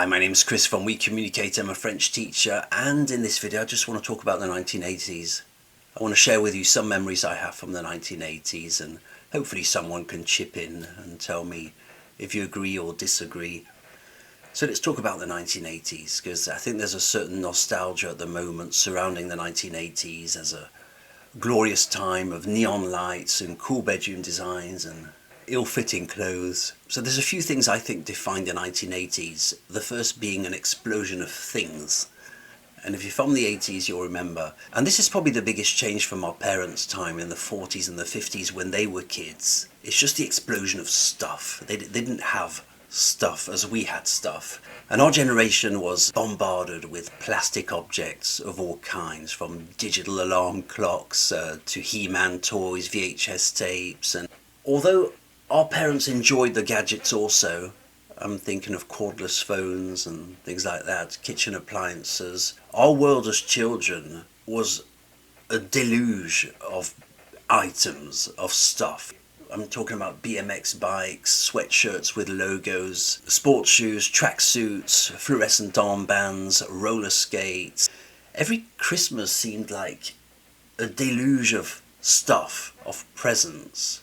Hi, my name is Chris from OuiCommunicate. I'm a French teacher, and in this video I just want to talk about the 1980s. I want to share with you some memories I have from the 1980s, and hopefully someone can chip in and tell me if you agree or disagree. So let's talk about the 1980s, because I think there's a certain nostalgia at the moment surrounding the 1980s as a glorious time of neon lights and cool bedroom designs and ill-fitting clothes. So there's a few things I think defined the 1980s, the first being an explosion of things. And if you're from the 80s, you'll remember, and this is probably the biggest change from our parents' time in the 40s and the 50s when they were kids. It's just the explosion of stuff. They didn't have stuff as we had stuff. And our generation was bombarded with plastic objects of all kinds, from digital alarm clocks to He-Man toys, VHS tapes. And although our parents enjoyed the gadgets also, I'm thinking of cordless phones and things like that, kitchen appliances, our world as children was a deluge of items, of stuff. I'm talking about BMX bikes, sweatshirts with logos, sports shoes, tracksuits, fluorescent armbands, roller skates. Every Christmas seemed like a deluge of stuff, of presents.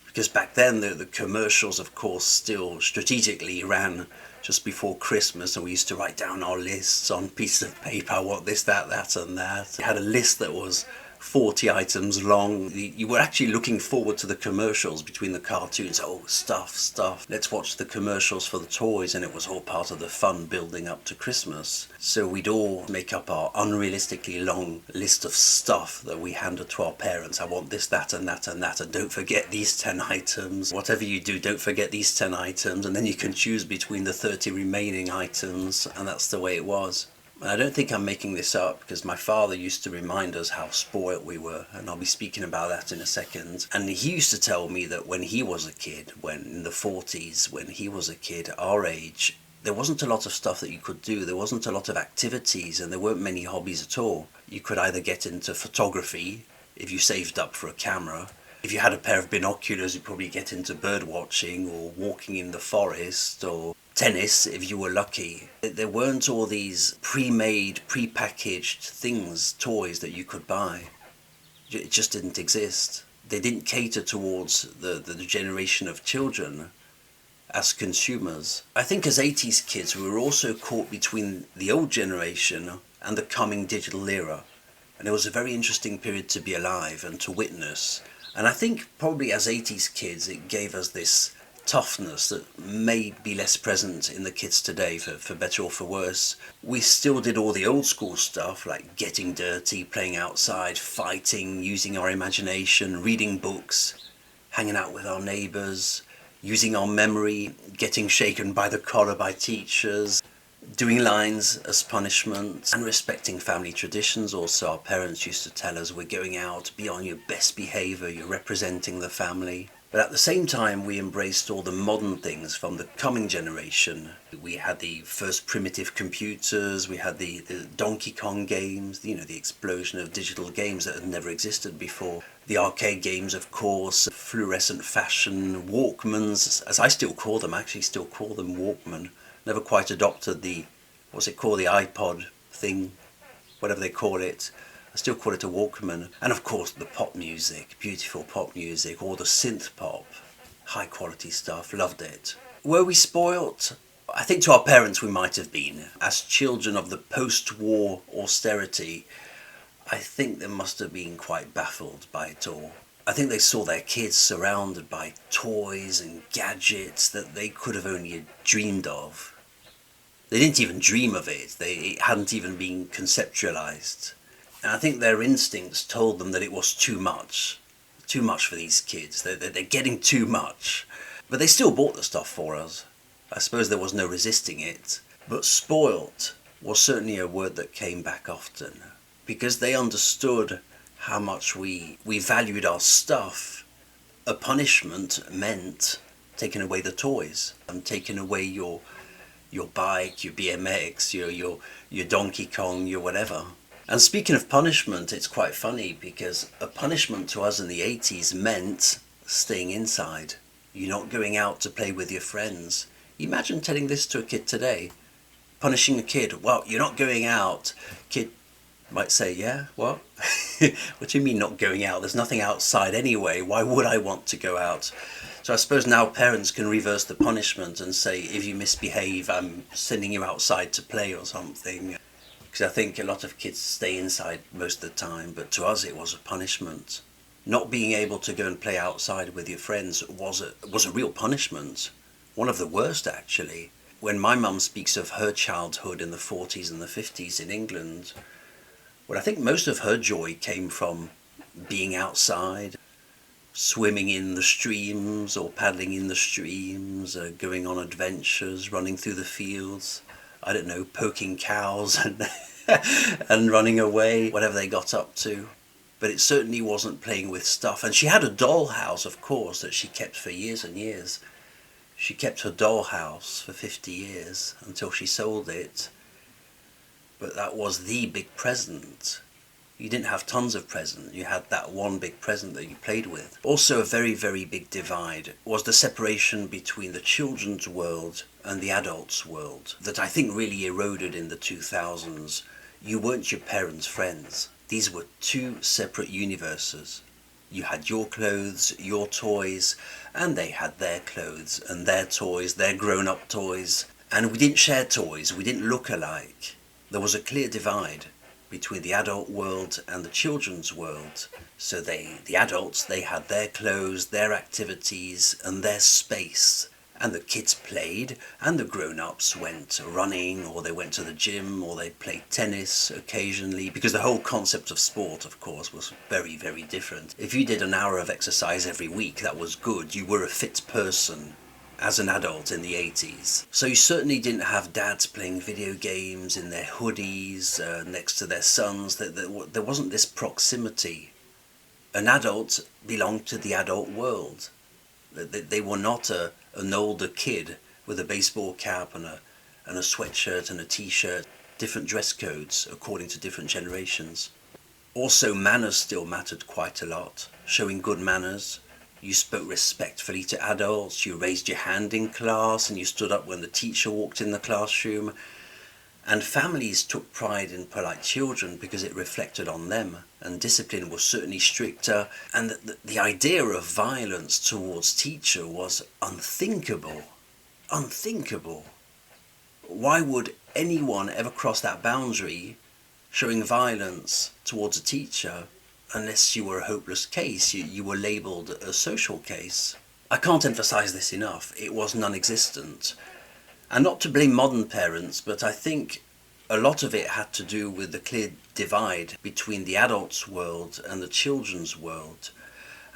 Because back then the commercials, of course, still strategically ran just before Christmas, and we used to write down our lists on pieces of paper. I want this, that and that. We had a list that was 40 items long. You were actually looking forward to the commercials between the cartoons. Oh, stuff. Let's watch the commercials for the toys, and it was all part of the fun building up to Christmas. So we'd all make up our unrealistically long list of stuff that we handed to our parents. I want this, that and that, and don't forget these 10 items. Whatever you do, don't forget these 10 items, and then you can choose between the 30 remaining items, and that's the way it was. And I don't think I'm making this up, because my father used to remind us how spoilt we were, and I'll be speaking about that in a second. And he used to tell me that when he was a kid, when in the 40s, when he was a kid, our age, there wasn't a lot of stuff that you could do. There wasn't a lot of activities, and there weren't many hobbies at all. You could either get into photography if you saved up for a camera. If you had a pair of binoculars, you'd probably get into bird watching or walking in the forest, or tennis if you were lucky. There weren't all these pre-made, pre-packaged things, toys that you could buy. It just didn't exist. They didn't cater towards the generation of children as consumers. I think as 80s kids we were also caught between the old generation and the coming digital era. And it was a very interesting period to be alive and to witness. And I think probably as 80s kids it gave us this toughness that may be less present in the kids today, for better or for worse. We still did all the old school stuff, like getting dirty, playing outside, fighting, using our imagination, reading books, hanging out with our neighbours, using our memory, getting shaken by the collar by teachers, doing lines as punishment, and respecting family traditions. Also, our parents used to tell us, we're going out, be on your best behaviour, you're representing the family. But at the same time, we embraced all the modern things from the coming generation. We had the first primitive computers, we had the Donkey Kong games, the explosion of digital games that had never existed before. The arcade games, of course, fluorescent fashion, Walkmans, as I still call them, I actually still call them Walkman. Never quite adopted the, what's it called, the iPod thing, whatever they call it. I still call it a Walkman. And of course the pop music, beautiful pop music, all the synth pop, high quality stuff, loved it. Were we spoilt? I think to our parents we might have been. As children of the post-war austerity, I think they must have been quite baffled by it all. I think they saw their kids surrounded by toys and gadgets that they could have only dreamed of. They didn't even dream of it. It hadn't even been conceptualized. And I think their instincts told them that it was too much for these kids. They're getting too much. But they still bought the stuff for us. I suppose there was no resisting it. But spoilt was certainly a word that came back often, because they understood how much we valued our stuff. A punishment meant taking away the toys and taking away your bike, your BMX, your Donkey Kong, your whatever. And speaking of punishment, it's quite funny, because a punishment to us in the 80s meant staying inside. You're not going out to play with your friends. Imagine telling this to a kid today. punishing a kid. Well, you're not going out. Kid might say, yeah, what? What do you mean not going out? There's nothing outside anyway. Why would I want to go out? So I suppose now parents can reverse the punishment and say, if you misbehave, I'm sending you outside to play or something. Because I think a lot of kids stay inside most of the time, but to us it was a punishment. Not being able to go and play outside with your friends was a real punishment. One of the worst, actually. When my mum speaks of her childhood in the 40s and the 50s in England, well, I think most of her joy came from being outside, swimming in the streams or paddling in the streams, going on adventures, running through the fields, I don't know, poking cows and, and running away, whatever they got up to. But it certainly wasn't playing with stuff. And she had a dollhouse, of course, that she kept for years and years. She kept her dollhouse for 50 years until she sold it. But that was the big present. You didn't have tons of presents. You had that one big present that you played with. Also a very, very big divide was the separation between the children's world and the adults' world that I think really eroded in the 2000s. You weren't your parents' friends. These were two separate universes. You had your clothes, your toys, and they had their clothes and their toys, their grown-up toys. And we didn't share toys, we didn't look alike. There was a clear divide between the adult world and the children's world. So the adults, they had their clothes, their activities, and their space. And the kids played, and the grown-ups went running, or they went to the gym, or they played tennis occasionally, because the whole concept of sport, of course, was very, very different. If you did an hour of exercise every week, that was good. You were a fit person as an adult in the 80s. So you certainly didn't have dads playing video games in their hoodies next to their sons. There wasn't this proximity. An adult belonged to the adult world. They were not an older kid with a baseball cap and a sweatshirt and a t-shirt. Different dress codes according to different generations. Also, manners still mattered quite a lot. Showing good manners. You spoke respectfully to adults, you raised your hand in class, and you stood up when the teacher walked in the classroom. And families took pride in polite children because it reflected on them, and discipline was certainly stricter. And the idea of violence towards teacher was unthinkable. Unthinkable. Why would anyone ever cross that boundary, showing violence towards a teacher? Unless you were a hopeless case, you were labelled a social case. I can't emphasise this enough, it was non-existent. And not to blame modern parents, but I think a lot of it had to do with the clear divide between the adults' world and the children's world.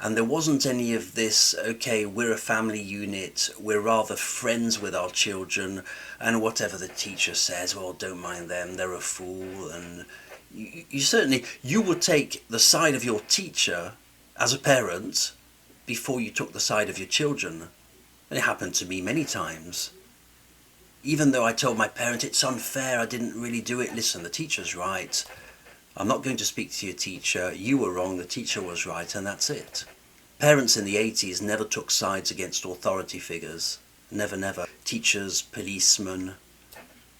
And there wasn't any of this, okay, we're a family unit, we're rather friends with our children, and whatever the teacher says, well, don't mind them, they're a fool, and you would take the side of your teacher as a parent before you took the side of your children. And it happened to me many times. Even though I told my parent it's unfair, I didn't really do it. Listen, the teacher's right. I'm not going to speak to your teacher. You were wrong, the teacher was right, and that's it. Parents in the 80s never took sides against authority figures. Never, never. Teachers, policemen,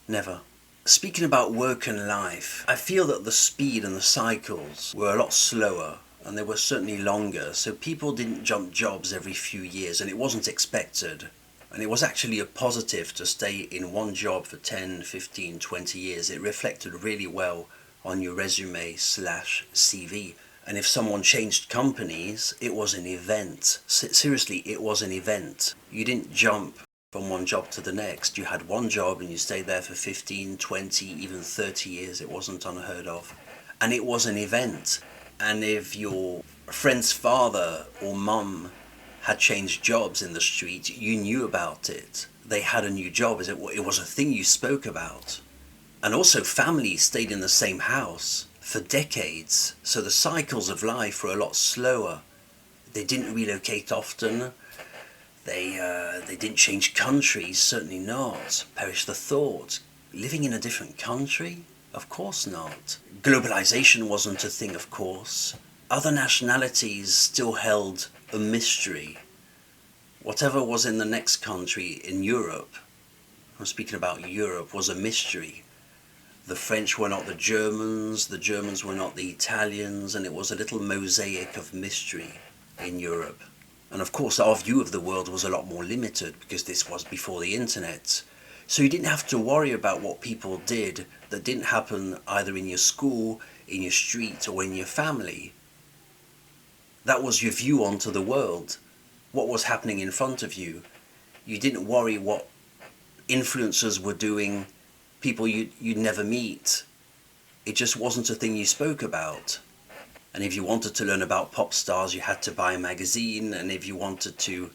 never. Speaking about work and life, I feel that the speed and the cycles were a lot slower and they were certainly longer, so people didn't jump jobs every few years and it wasn't expected. And it was actually a positive to stay in one job for 10, 15, 20 years. It reflected really well on your resume/CV. And if someone changed companies, it was an event. Seriously, it was an event. You didn't jump from one job to the next. You had one job and you stayed there for 15, 20, even 30 years. It wasn't unheard of. And it was an event. And if your friend's father or mum had changed jobs in the street, you knew about it. They had a new job. It was a thing you spoke about. And also families stayed in the same house for decades. So the cycles of life were a lot slower. They didn't relocate often. They didn't change countries, certainly not. Perish the thought. Living in a different country? Of course not. Globalization wasn't a thing, of course. Other nationalities still held a mystery. Whatever was in the next country in Europe, I'm speaking about Europe, was a mystery. The French were not the Germans were not the Italians, and it was a little mosaic of mystery in Europe. And of course our view of the world was a lot more limited because this was before the internet. So you didn't have to worry about what people did that didn't happen either in your school, in your street, or in your family. That was your view onto the world, what was happening in front of you. You didn't worry what influencers were doing, people you'd never meet. It just wasn't a thing you spoke about. And if you wanted to learn about pop stars, you had to buy a magazine, and if you wanted to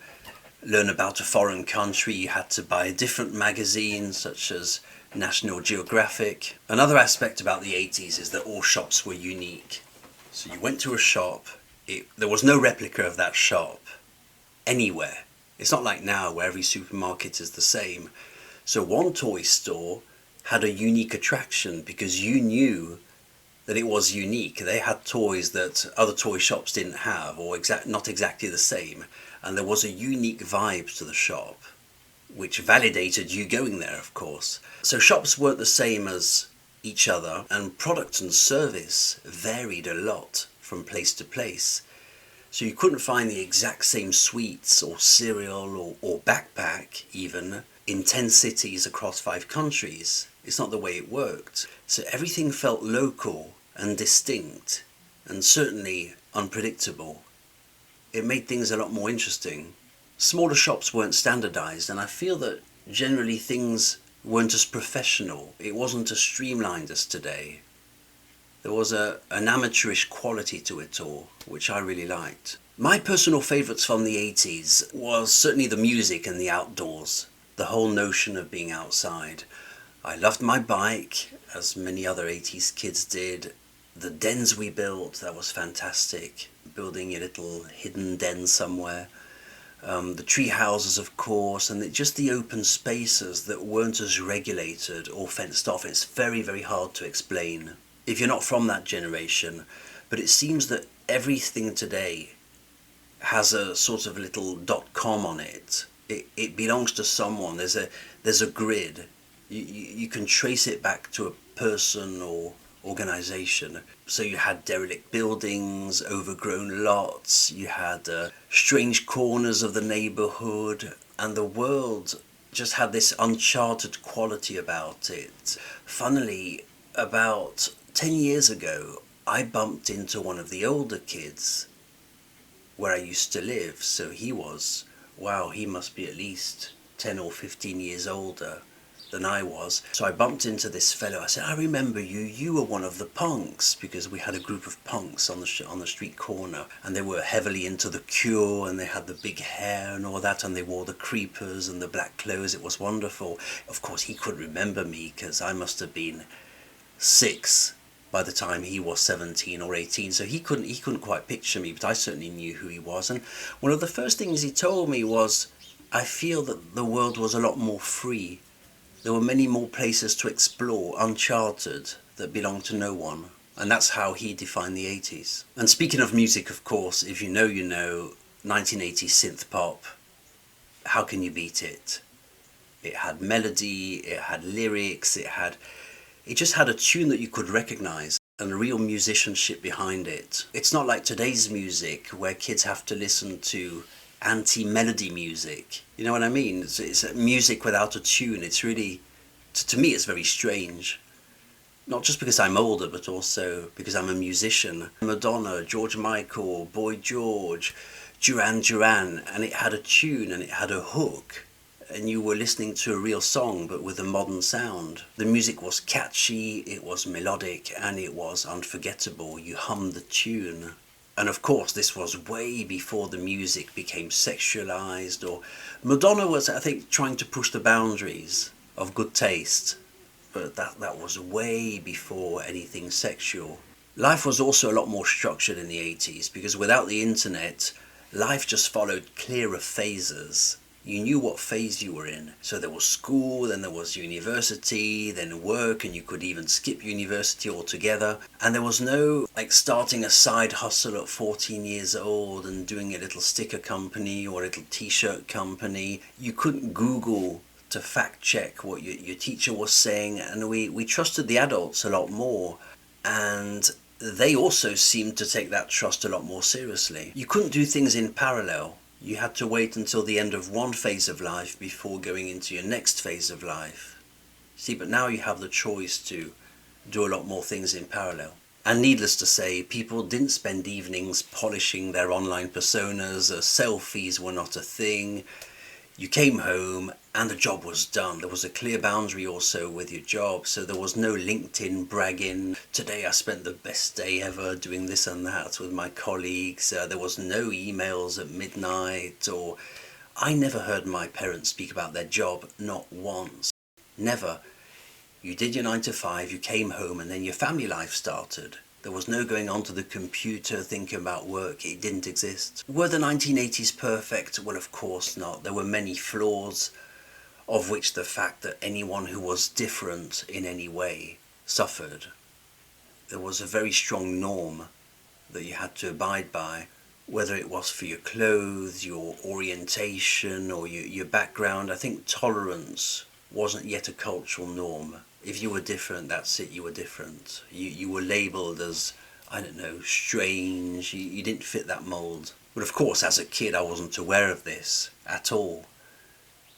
learn about a foreign country, you had to buy a different magazine, such as National Geographic. Another aspect about the 80s is that all shops were unique. So you went to a shop, there was no replica of that shop anywhere. It's not like now where every supermarket is the same. So one toy store had a unique attraction because you knew that it was unique. They had toys that other toy shops didn't have, or not exactly the same. And there was a unique vibe to the shop, which validated you going there, of course. So shops weren't the same as each other, and product and service varied a lot from place to place. So you couldn't find the exact same sweets or cereal or backpack even in 10 cities across 5 countries. It's not the way it worked. So everything felt local and distinct, and certainly unpredictable. It made things a lot more interesting. Smaller shops weren't standardized, and I feel that generally things weren't as professional. It wasn't as streamlined as today. There was an amateurish quality to it all, which I really liked. My personal favourites from the 80s was certainly the music and the outdoors. The whole notion of being outside. I loved my bike, as many other 80s kids did. The dens we built, that was fantastic. Building a little hidden den somewhere. The tree houses, of course, and just the open spaces that weren't as regulated or fenced off. It's very, very hard to explain if you're not from that generation. But it seems that everything today has a sort of little .com on it. It belongs to someone. There's a grid. You can trace it back to a person or organization. So you had derelict buildings, overgrown lots, you had strange corners of the neighborhood, and the world just had this uncharted quality about it. Funnily, about 10 years ago, I bumped into one of the older kids where I used to live. So he must be at least 10 or 15 years older than I was. So I bumped into this fellow. I said, I remember you were one of the punks, because we had a group of punks on the street corner, and they were heavily into The Cure, and they had the big hair and all that, and they wore the creepers and the black clothes. It was wonderful. Of course, he couldn't remember me because I must have been 6 by the time he was 17 or 18, so he couldn't quite picture me, but I certainly knew who he was. And one of the first things he told me was, I feel that the world was a lot more free. There were many more places to explore, uncharted, that belonged to no one. And that's how he defined the 80s. And speaking of music, of course, if you know, you know, 1980s synth pop, how can you beat it? It had melody, it had lyrics, it just had a tune that you could recognize and a real musicianship behind it. It's not like today's music where kids have to listen to anti-melody music. You know what I mean? It's music without a tune. It's really, to me, it's very strange. Not just because I'm older, but also because I'm a musician. Madonna, George Michael, Boy George, Duran Duran, and it had a tune and it had a hook. And you were listening to a real song, but with a modern sound. The music was catchy, it was melodic, and it was unforgettable. You hummed the tune. And of course, this was way before the music became sexualized, or Madonna was, I think, trying to push the boundaries of good taste. But that was way before anything sexual. Life was also a lot more structured in the 80s, because without the internet, life just followed clearer phases. You knew what phase you were in. So there was school, then there was university, then work, and you could even skip university altogether. And there was no like starting a side hustle at 14 years old and doing a little sticker company or a little t-shirt company. You couldn't Google to fact check what your teacher was saying, and we trusted the adults a lot more, and they also seemed to take that trust a lot more seriously. You couldn't do things in parallel. You had to wait until the end of one phase of life before going into your next phase of life. See, but now you have the choice to do a lot more things in parallel. And needless to say, people didn't spend evenings polishing their online personas. Selfies were not a thing. You came home and the job was done. There was a clear boundary also with your job, so there was no LinkedIn bragging, today I spent the best day ever doing this and that with my colleagues. There was no emails at midnight, or I never heard my parents speak about their job, not once. Never. You did your 9 to 5, you came home, and then your family life started. There was no going onto the computer thinking about work. It didn't exist. Were the 1980s perfect? Well, of course not. There were many flaws, of which the fact that anyone who was different in any way suffered. There was a very strong norm that you had to abide by, whether it was for your clothes, your orientation, or your background. I think tolerance wasn't yet a cultural norm. If you were different, that's it, you were different. You were labelled as, I don't know, strange. You didn't fit that mould. But of course, as a kid, I wasn't aware of this at all.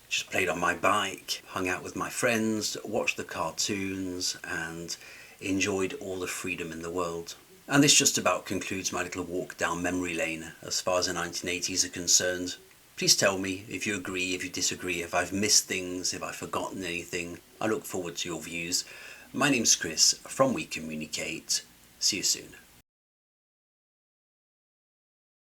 Just played on my bike, hung out with my friends, watched the cartoons, and enjoyed all the freedom in the world. And this just about concludes my little walk down memory lane as far as the 1980s are concerned. Please tell me if you agree, if you disagree, if I've missed things, if I've forgotten anything. I look forward to your views. My name's Chris from OuiCommunicate. See you soon.